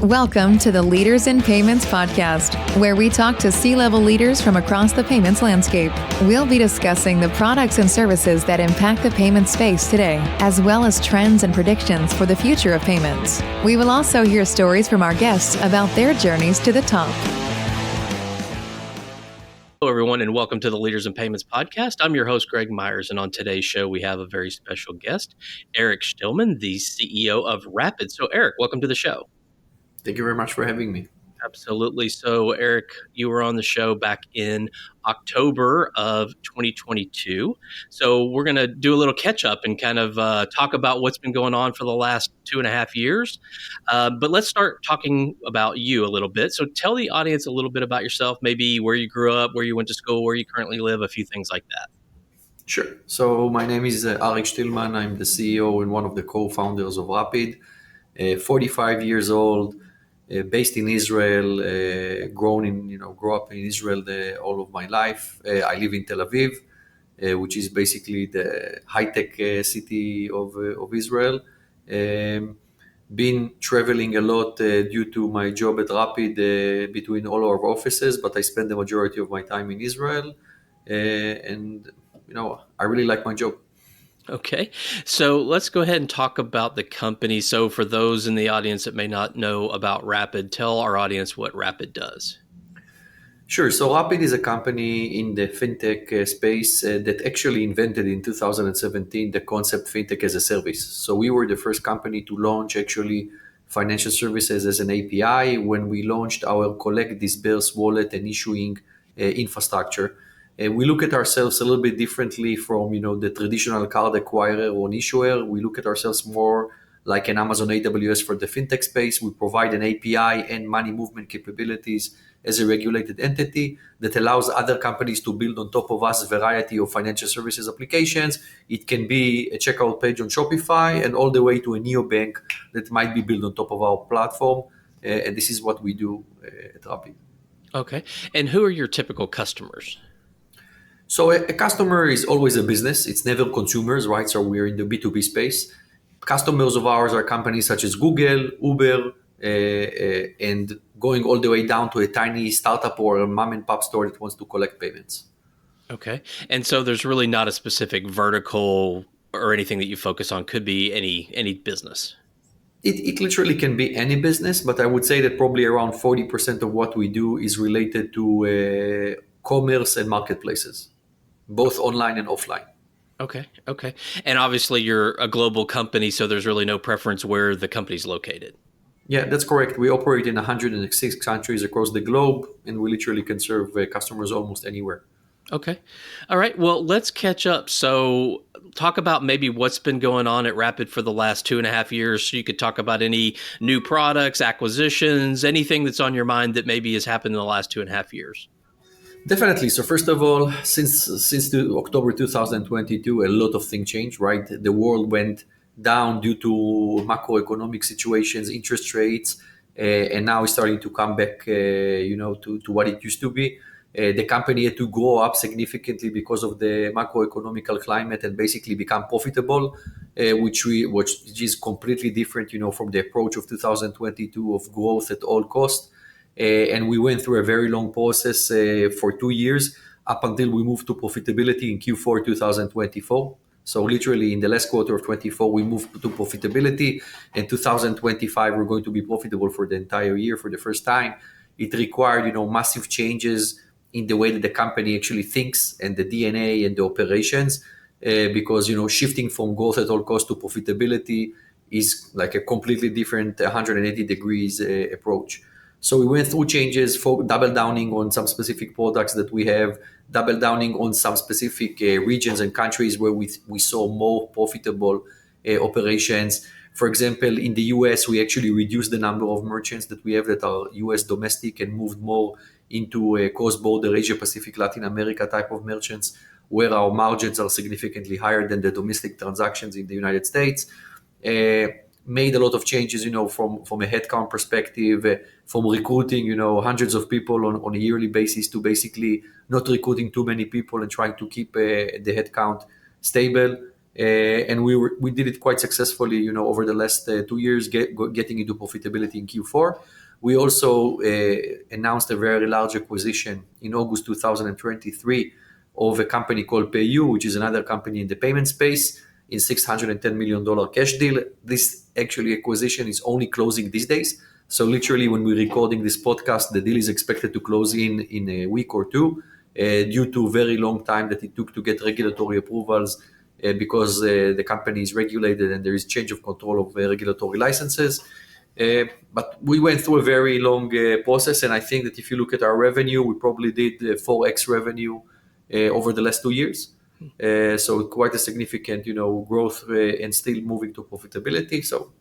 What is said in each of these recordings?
Welcome to the Leaders in Payments podcast, where we talk to C-level leaders from across the payments landscape. We'll be discussing the products and services that impact the payment space today, as well as trends and predictions for the future of payments. We will also hear stories from our guests about their journeys to the top. Hello, everyone, and welcome to the Leaders in Payments podcast. I'm your host, Greg Myers, and on today's show, we have a very special guest, Arik Shtilman, the CEO of Rapyd. So, Arik, welcome to the show. Thank you very much for having me. Absolutely. So, Arik, you were on the show back in October of 2022. So we're going to do a little catch up and kind of talk about what's been going on for the last 2.5 years. But let's start talking about you a little bit. So tell the audience a little bit about yourself, maybe where you grew up, where you went to school, where you currently live, a few things like that. Sure. So my name is Arik Shtilman. I'm the CEO and one of the co-founders of Rapyd. 45 years old. Based in Israel, grew up in Israel all of my life. I live in Tel Aviv, which is basically the high-tech city of Israel. Been traveling a lot due to my job at Rapyd between all our offices, but I spend the majority of my time in Israel. I really like my job. Okay, so let's go ahead and talk about the company. So for those in the audience that may not know about Rapyd, tell our audience what Rapyd does. Sure. So Rapyd is a company in the fintech space that actually invented in 2017 the concept fintech as a service. So we were the first company to launch actually financial services as an API when we launched our collect, disperse, wallet, and issuing infrastructure. We look at ourselves a little bit differently from the traditional card acquirer or an issuer. We look at ourselves more like an Amazon AWS for the fintech space. We provide an API and money movement capabilities as a regulated entity that allows other companies to build on top of us a variety of financial services applications. It can be a checkout page on Shopify and all the way to a neobank that might be built on top of our platform. And this is what we do at Rapyd. Okay. And who are your typical customers? So a customer is always a business. It's never consumers, right? So we're in the B2B space. Customers of ours are companies such as Google, Uber, and going all the way down to a tiny startup or a mom and pop store that wants to collect payments. Okay. And so there's really not a specific vertical or anything that you focus on. Could be any business. It literally can be any business, but I would say that probably around 40% of what we do is related to commerce and marketplaces, both online and offline. Okay. And obviously you're a global company, so there's really no preference where the company's located. Yeah, that's correct. We operate in 106 countries across the globe, and we literally can serve customers almost anywhere. Okay. All right. Well, let's catch up. So talk about maybe what's been going on at Rapyd for the last 2.5 years. So you could talk about any new products, acquisitions, anything that's on your mind that maybe has happened in the last 2.5 years. Definitely. So first of all, since October 2022, a lot of things changed, right? The world went down due to macroeconomic situations, interest rates, and now it's starting to come back, to what it used to be. The company had to grow up significantly because of the macroeconomical climate and basically become profitable, which is completely different, from the approach of 2022 of growth at all costs. And we went through a very long process for 2 years up until we moved to profitability in Q4 2024. So literally in the last quarter of 24, we moved to profitability. In 2025, we're going to be profitable for the entire year for the first time. It required, massive changes in the way that the company actually thinks and the DNA and the operations, because, shifting from growth at all costs to profitability is like a completely different 180 degrees approach. So we went through changes, for double downing on some specific products that we have, double downing on some specific regions and countries where we saw more profitable operations. For example, in the US, we actually reduced the number of merchants that we have that are US domestic and moved more into a cross-border Asia-Pacific, Latin America type of merchants, where our margins are significantly higher than the domestic transactions in the United States. Made a lot of changes, from a headcount perspective, from recruiting, hundreds of people on a yearly basis to basically not recruiting too many people and trying to keep the headcount stable. And we did it quite successfully, over the last 2 years, getting into profitability in Q4. We also announced a very large acquisition in August 2023 of a company called PayU, which is another company in the payment space, in $610 million cash deal. This actually acquisition is only closing these days. So literally when we're recording this podcast, the deal is expected to close in a week or two, due to very long time that it took to get regulatory approvals, because the company is regulated and there is change of control of regulatory licenses. But we went through a very long process, and I think that if you look at our revenue, we probably did 4x revenue over the last 2 years. So quite a significant, growth, and still moving to profitability. So,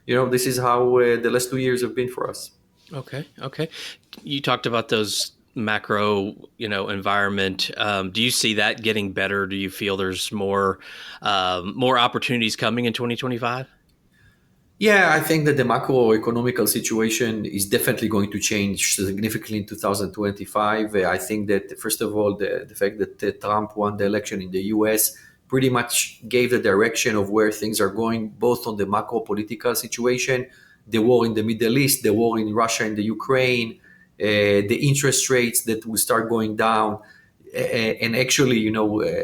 this is how the last 2 years have been for us. Okay. You talked about those macro, environment. Do you see that getting better? Do you feel there's more opportunities coming in 2025? Yeah, I think that the macroeconomical situation is definitely going to change significantly in 2025. I think that, first of all, the fact that Trump won the election in the US pretty much gave the direction of where things are going, both on the macro political situation, the war in the Middle East, the war in Russia and the Ukraine, the interest rates that will start going down, and actually,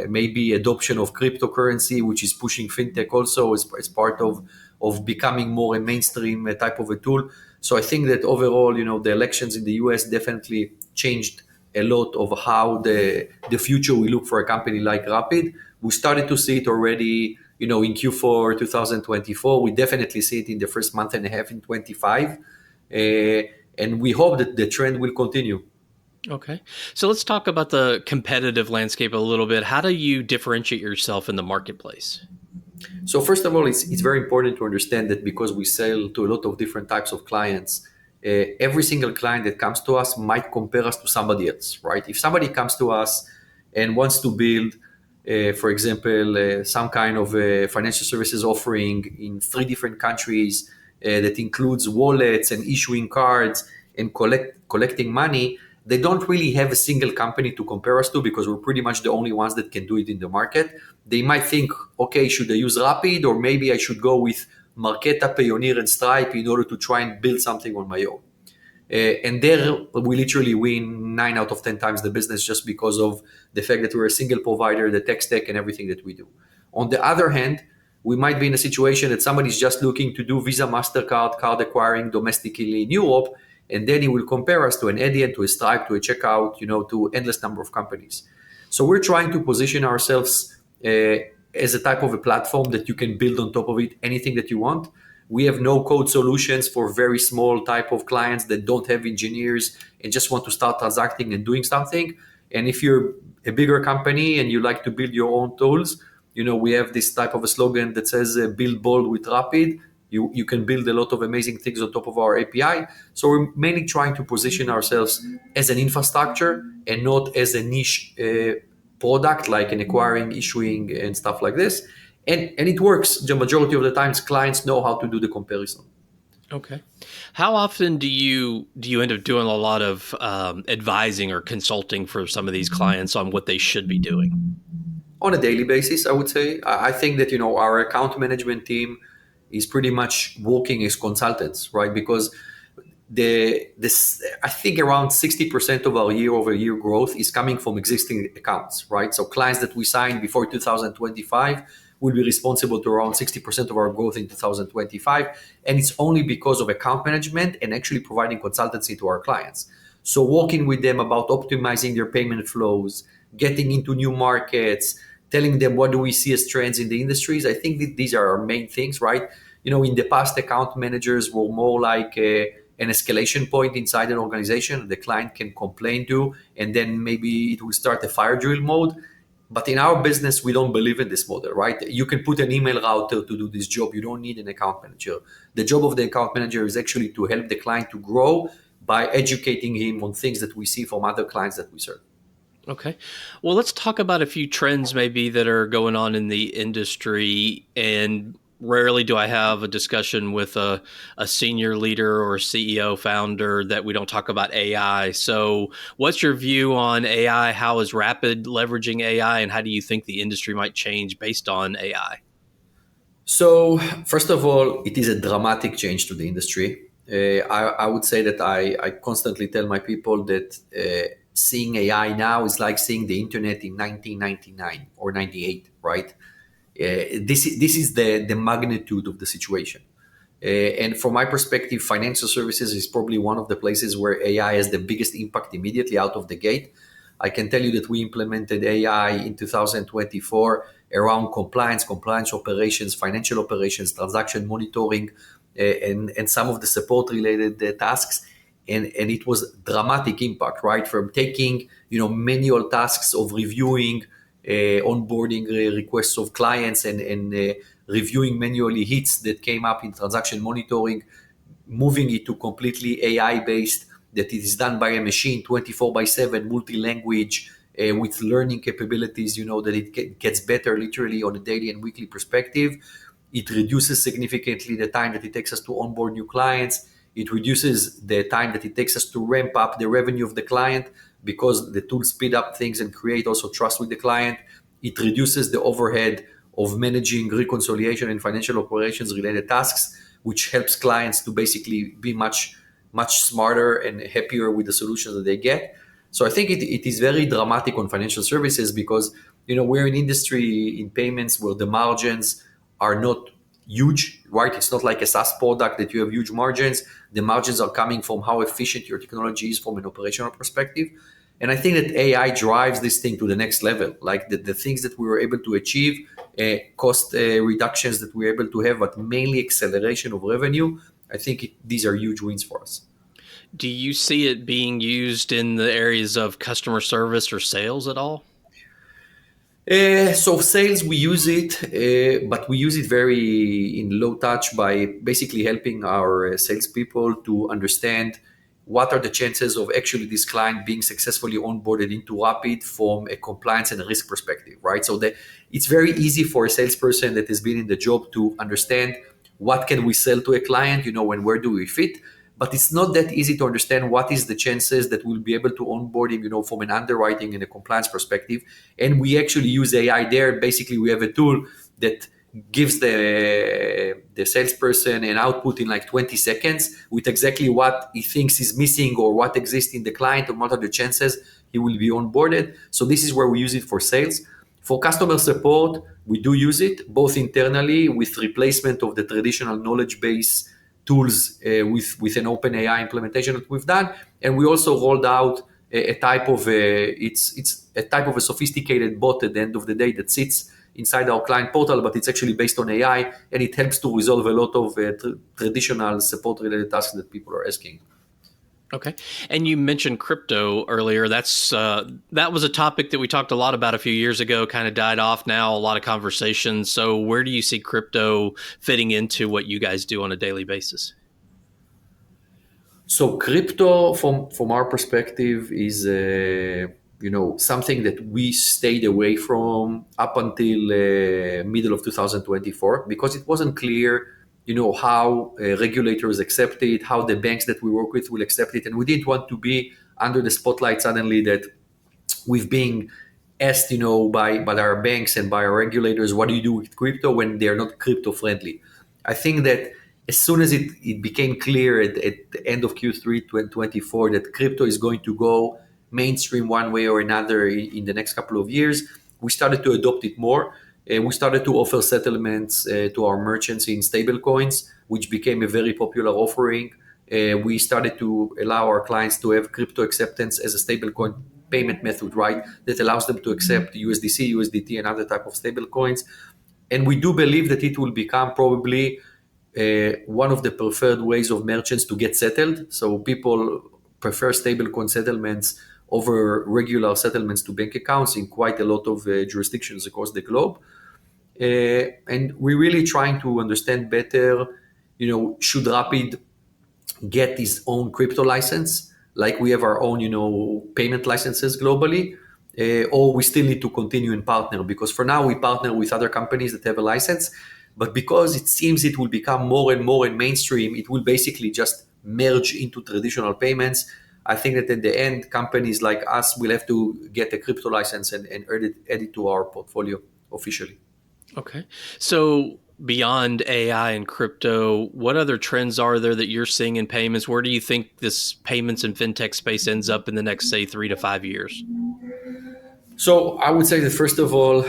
maybe adoption of cryptocurrency, which is pushing fintech also as part of becoming more a mainstream type of a tool. So I think that overall, the elections in the US definitely changed a lot of how the future will look for a company like Rapyd. We started to see it already, in Q4 2024. We definitely see it in the first month and a half in 25. And we hope that the trend will continue. Okay. So let's talk about the competitive landscape a little bit. How do you differentiate yourself in the marketplace? So first of all, it's very important to understand that because we sell to a lot of different types of clients, every single client that comes to us might compare us to somebody else, right? If somebody comes to us and wants to build, for example, some kind of financial services offering in 3 different countries that includes wallets and issuing cards and collecting money, they don't really have a single company to compare us to because we're pretty much the only ones that can do it in the market. They might think, okay, should I use Rapyd, or maybe I should go with Marqeta, Payoneer, and Stripe in order to try and build something on my own. And there we literally win 9 out of 10 times the business just because of the fact that we're a single provider, the tech stack, and everything that we do. On the other hand, we might be in a situation that somebody's just looking to do Visa, MasterCard, card acquiring domestically in Europe, and then he will compare us to an Adyen, to a Stripe, to a Checkout, to endless number of companies. So we're trying to position ourselves as a type of a platform that you can build on top of it anything that you want. We have no-code solutions for very small type of clients that don't have engineers and just want to start transacting and doing something. And if you're a bigger company and you like to build your own tools, we have this type of a slogan that says, build bold with Rapyd. You can build a lot of amazing things on top of our API. So we're mainly trying to position ourselves as an infrastructure and not as a niche product like an acquiring, issuing, and stuff like this. And it works. The majority of the times, clients know how to do the comparison. Okay. How often do you end up doing a lot of advising or consulting for some of these clients on what they should be doing? On a daily basis, I would say. I think that, our account management team is pretty much working as consultants, right? Because I think around 60% of our year-over-year growth is coming from existing accounts, right? So clients that we signed before 2025 will be responsible to around 60% of our growth in 2025. And it's only because of account management and actually providing consultancy to our clients. So working with them about optimizing their payment flows, getting into new markets, telling them what do we see as trends in the industries. I think that these are our main things, right? In the past, account managers were more like an escalation point inside an organization the client can complain to, and then maybe it will start a fire drill mode. But in our business, we don't believe in this model, right? You can put an email router to do this job. You don't need an account manager. The job of the account manager is actually to help the client to grow by educating him on things that we see from other clients that we serve. Okay. Well, let's talk about a few trends maybe that are going on in the industry. And rarely do I have a discussion with a senior leader or CEO founder that we don't talk about AI. So what's your view on AI? How is Rapyd leveraging AI, and how do you think the industry might change based on AI? So, first of all, it is a dramatic change to the industry. I would say that I constantly tell my people that seeing AI now is like seeing the internet in 1999 or 98, right? This is the magnitude of the situation. And from my perspective, financial services is probably one of the places where AI has the biggest impact immediately out of the gate. I can tell you that we implemented AI in 2024 around compliance operations, financial operations, transaction monitoring, and some of the support related tasks. And it was dramatic impact, right? From taking manual tasks of reviewing onboarding requests of clients and reviewing manually hits that came up in transaction monitoring, moving it to completely AI based, that it is done by a machine 24 by 7, multi-language, with learning capabilities, that it gets better literally on a daily and weekly perspective. It reduces significantly the time that it takes us to onboard new clients. It reduces the time that it takes us to ramp up the revenue of the client because the tools speed up things and create also trust with the client. It reduces the overhead of managing reconciliation and financial operations related tasks, which helps clients to basically be much smarter and happier with the solutions that they get. So I think it is very dramatic on financial services because we're an industry in payments where the margins are not huge, right? It's not like a SaaS product that you have huge margins. The margins are coming from how efficient your technology is from an operational perspective. And I think that AI drives this thing to the next level, like the things that we were able to achieve, cost reductions that we were able to have, but mainly acceleration of revenue. I think these are huge wins for us. Do you see it being used in the areas of customer service or sales at all? So sales, we use it, but we use it very in low touch by basically helping our salespeople to understand what are the chances of actually this client being successfully onboarded into Rapyd from a compliance and a risk perspective, right? So it's very easy for a salesperson that has been in the job to understand what can we sell to a client, and where do we fit. But it's not that easy to understand what is the chances that we'll be able to onboard him, from an underwriting and a compliance perspective. And we actually use AI there. Basically, we have a tool that gives the salesperson an output in like 20 seconds with exactly what he thinks is missing or what exists in the client and what are the chances he will be onboarded. So this is where we use it for sales. For customer support, we do use it both internally with replacement of the traditional knowledge base tools with an open AI implementation that we've done, and we also rolled out a type of it's a type of a sophisticated bot at the end of the day that sits inside our client portal, but it's actually based on AI, and it helps to resolve a lot of traditional support related tasks that people are asking. Okay. And you mentioned crypto earlier. That was a topic that we talked a lot about a few years ago, kind of died off now, a lot of conversations. So where do you see crypto fitting into what you guys do on a daily basis? So crypto from our perspective is something that we stayed away from up until middle of 2024 because it wasn't clear how regulators accept it, how the banks that we work with will accept it. And we didn't want to be under the spotlight suddenly that we've been asked, by our banks and by our regulators, what do you do with crypto when they're not crypto friendly? I think that as soon as it became clear at the end of Q3 2024 that crypto is going to go mainstream one way or another in the next couple of years, we started to adopt it more. We started to offer settlements to our merchants in stablecoins, which became a very popular offering. We started to allow our clients to have crypto acceptance as a stablecoin payment method, right? That allows them to accept USDC, USDT, and other type of stablecoins. And we do believe that it will become probably one of the preferred ways of merchants to get settled. So people prefer stablecoin settlements over regular settlements to bank accounts in quite a lot of jurisdictions across the globe. And we're really trying to understand better, should Rapyd get its own crypto license, like we have our own, payment licenses globally, or we still need to continue and partner? Because for now we partner with other companies that have a license, But because it seems it will become more and more in mainstream, it will basically just merge into traditional payments. I think that at the end, companies like us will have to get a crypto license and add it to our portfolio officially. Okay. So beyond AI and crypto, what other trends are there that you're seeing in payments? Where do you think this payments and fintech space ends up in the next, say, 3 to 5 years? So I would say that first of all,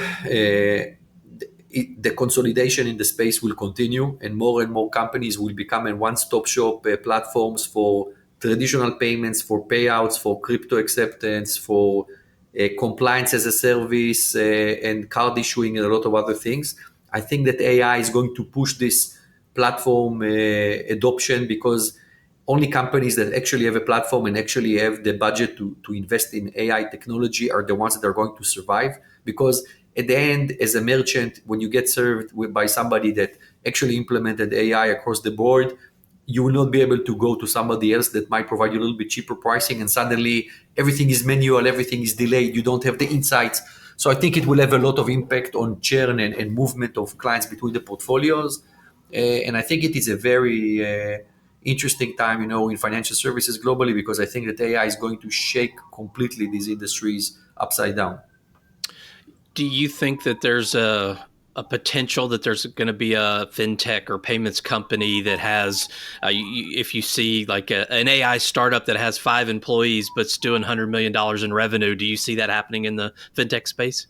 the consolidation in the space will continue, and more companies will become a one-stop shop platforms for traditional payments, for payouts, for crypto acceptance, for compliance as a service, and card issuing, and a lot of other things. I think that AI is going to push this platform adoption, because only companies that actually have a platform and actually have the budget to invest in AI technology are the ones that are going to survive. Because at the end, as a merchant, when you get served by somebody that actually implemented AI across the board, you will not be able to go to somebody else that might provide you a little bit cheaper pricing, and suddenly everything is manual, everything is delayed, you don't have the insights. So I think it will have a lot of impact on churn and movement of clients between the portfolios. And I think it is a very interesting time, in financial services globally, because I think that AI is going to shake completely these industries upside down. Do you think that there's a potential that there's going to be a fintech or payments company that has, if you see like an AI startup that has 5 employees but's doing $100 million in revenue, do you see that happening in the fintech space?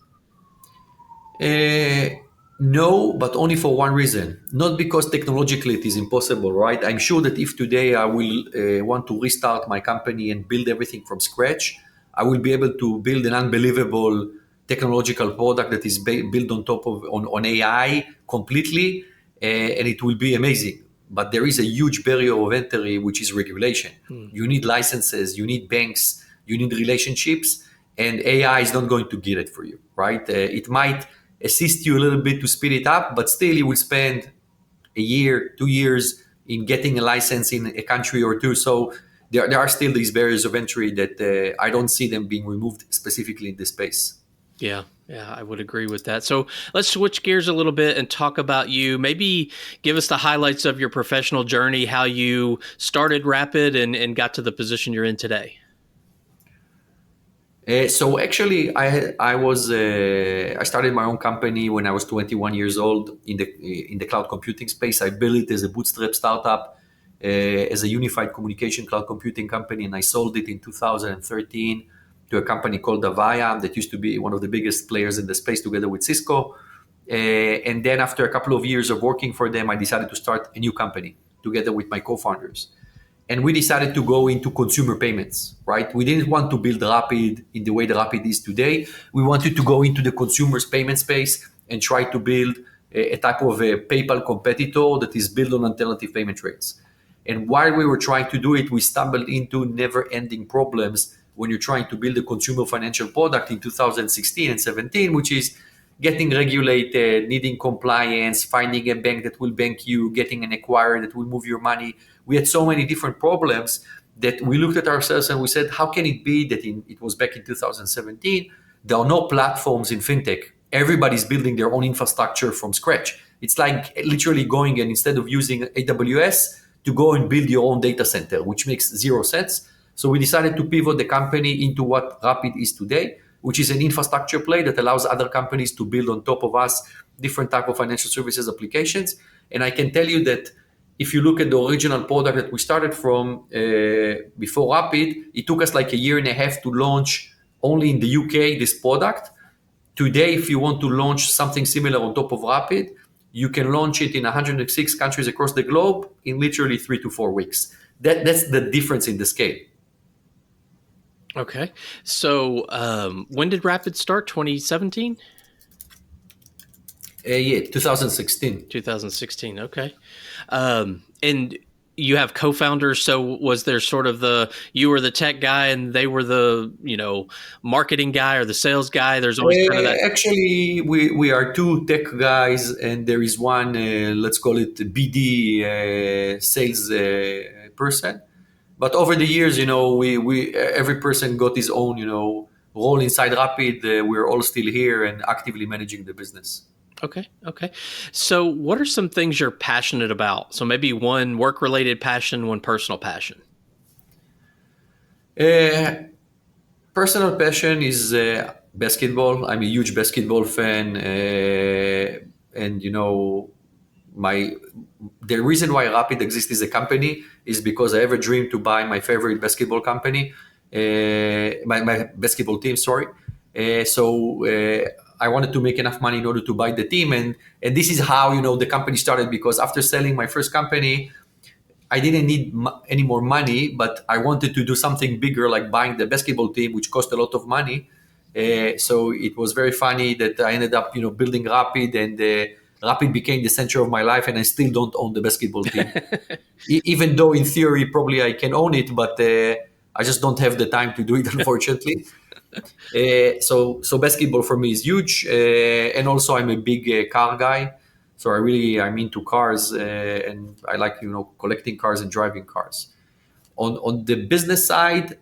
No, but only for one reason. Not because technologically it is impossible, right? I'm sure that if today I will want to restart my company and build everything from scratch, I will be able to build an unbelievable technological product that is built on top of on AI completely, and it will be amazing. But there is a huge barrier of entry, which is regulation. You need licenses, you need banks, you need relationships, and AI is not going to get it for you, right? It might assist you a little bit to speed it up, but still you will spend a year, 2 years in getting a license in a country or two. So there are still these barriers of entry that I don't see them being removed specifically in this space. Yeah, I would agree with that. So let's switch gears a little bit and talk about you. Maybe give us the highlights of your professional journey, how you started Rapyd and got to the position you're in today. So actually, I started my own company when I was 21 years old in the cloud computing space. I built it as a bootstrap startup, as a unified communication cloud computing company, and I sold it in 2013 to a company called Avaya that used to be one of the biggest players in the space, together with Cisco. And then after a couple of years of working for them, I decided to start a new company together with my co-founders. And we decided to go into consumer payments, right? We didn't want to build Rapyd in the way that Rapyd is today. We wanted to go into the consumer's payment space and try to build a type of a PayPal competitor that is built on alternative payment rails. And while we were trying to do it, we stumbled into never-ending problems when you're trying to build a consumer financial product in 2016 and 17, which is getting regulated, needing compliance, finding a bank that will bank you, getting an acquirer that will move your money. We had so many different problems that we looked at ourselves and we said, how can it be that it was back in 2017, there are no platforms in fintech. Everybody's building their own infrastructure from scratch. It's like literally going and instead of using AWS to go and build your own data center, which makes zero sense. So we decided to pivot the company into what Rapyd is today, which is an infrastructure play that allows other companies to build on top of us different type of financial services applications. And I can tell you that if you look at the original product that we started from before Rapyd, it took us like a year and a half to launch only in the UK this product. Today, if you want to launch something similar on top of Rapyd, you can launch it in 106 countries across the globe in literally 3 to 4 weeks. That's the difference in the scale. Okay. So when did Rapyd start? 2017? Yeah, 2016. 2016. Okay. And you have co-founders. So was there sort of you were the tech guy and they were the, marketing guy or the sales guy? There's always kind of that. Actually, we are two tech guys and there is one, let's call it BD sales person. But over the years, we every person got his own, role inside Rapyd. We're all still here and actively managing the business. Okay. Okay. So what are some things you're passionate about? So maybe one work-related passion, one personal passion. Uh, Personal passion is basketball. I'm a huge basketball fan, and my the reason why Rapyd exists as a company is because I have a dream to buy my favorite basketball company, my basketball team. Sorry, so I wanted to make enough money in order to buy the team, and this is how the company started. Because after selling my first company, I didn't need any more money, but I wanted to do something bigger, like buying the basketball team, which cost a lot of money. So it was very funny that I ended up, building Rapyd, and Rapyd became the center of my life. And I still don't own the basketball team, even though in theory probably I can own it, but I just don't have the time to do it, unfortunately. So basketball for me is huge, and also I'm a big car guy. So I'm into cars, and I like collecting cars and driving cars. On the business side,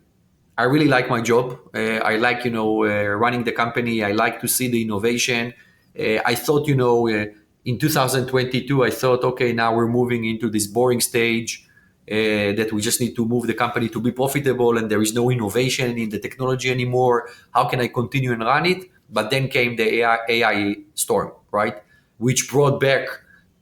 I really like my job. I like running the company. I like to see the innovation. I thought in 2022 I thought, okay, now we're moving into this boring stage, that we just need to move the company to be profitable, and there is no innovation in the technology anymore. How can I continue and run it? But then came the AI storm, right? Which brought back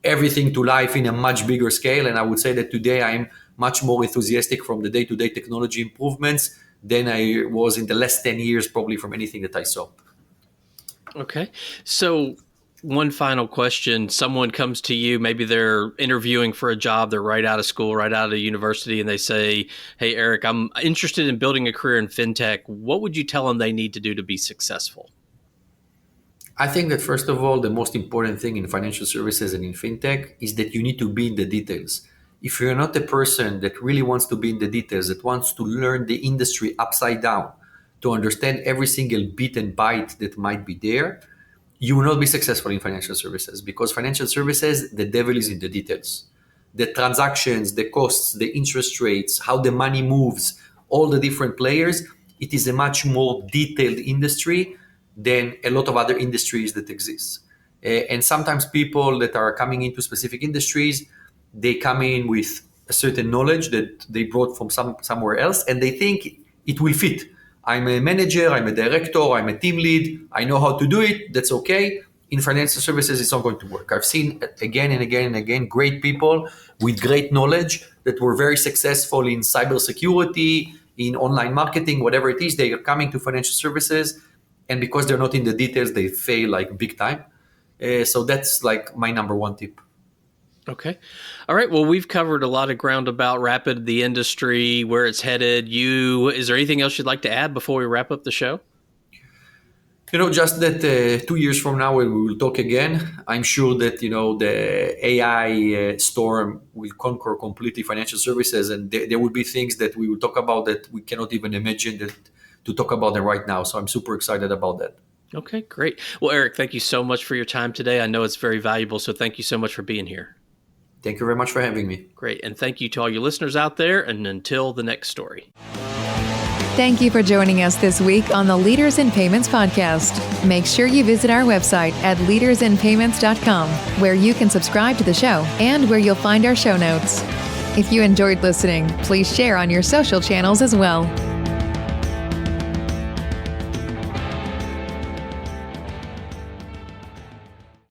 everything to life in a much bigger scale. And I would say that today I'm much more enthusiastic from the day-to-day technology improvements than I was in the last 10 years, probably, from anything that I saw. Okay. So one final question. Someone comes to you, maybe they're interviewing for a job, they're right out of school, right out of university, and they say, hey, Arik, I'm interested in building a career in fintech. What would you tell them they need to do to be successful? I think that, first of all, the most important thing in financial services and in fintech is that you need to be in the details. If you're not a person that really wants to be in the details, that wants to learn the industry upside down, to understand every single bit and byte that might be there, you will not be successful in financial services, because financial services, the devil is in the details. The transactions, the costs, the interest rates, how the money moves, all the different players, it is a much more detailed industry than a lot of other industries that exist. And sometimes people that are coming into specific industries, they come in with a certain knowledge that they brought from somewhere else, and they think it will fit. I'm a manager, I'm a director, I'm a team lead, I know how to do it, that's okay. In financial services, it's not going to work. I've seen again and again and again great people with great knowledge that were very successful in cybersecurity, in online marketing, whatever it is. They are coming to financial services, and because they're not in the details, they fail like big time. So that's like my number one tip. Okay. All right. Well, we've covered a lot of ground about Rapyd, the industry, where it's headed. Is there anything else you'd like to add before we wrap up the show? Just that 2 years from now, when we will talk again, I'm sure that, the AI storm will conquer completely financial services, and there will be things that we will talk about that we cannot even imagine to talk about them right now. So I'm super excited about that. Okay, great. Well, Arik, thank you so much for your time today. I know it's very valuable, so thank you so much for being here. Thank you very much for having me. Great. And thank you to all your listeners out there. And until the next story. Thank you for joining us this week on the Leaders in Payments podcast. Make sure you visit our website at leadersinpayments.com, where you can subscribe to the show and where you'll find our show notes. If you enjoyed listening, please share on your social channels as well.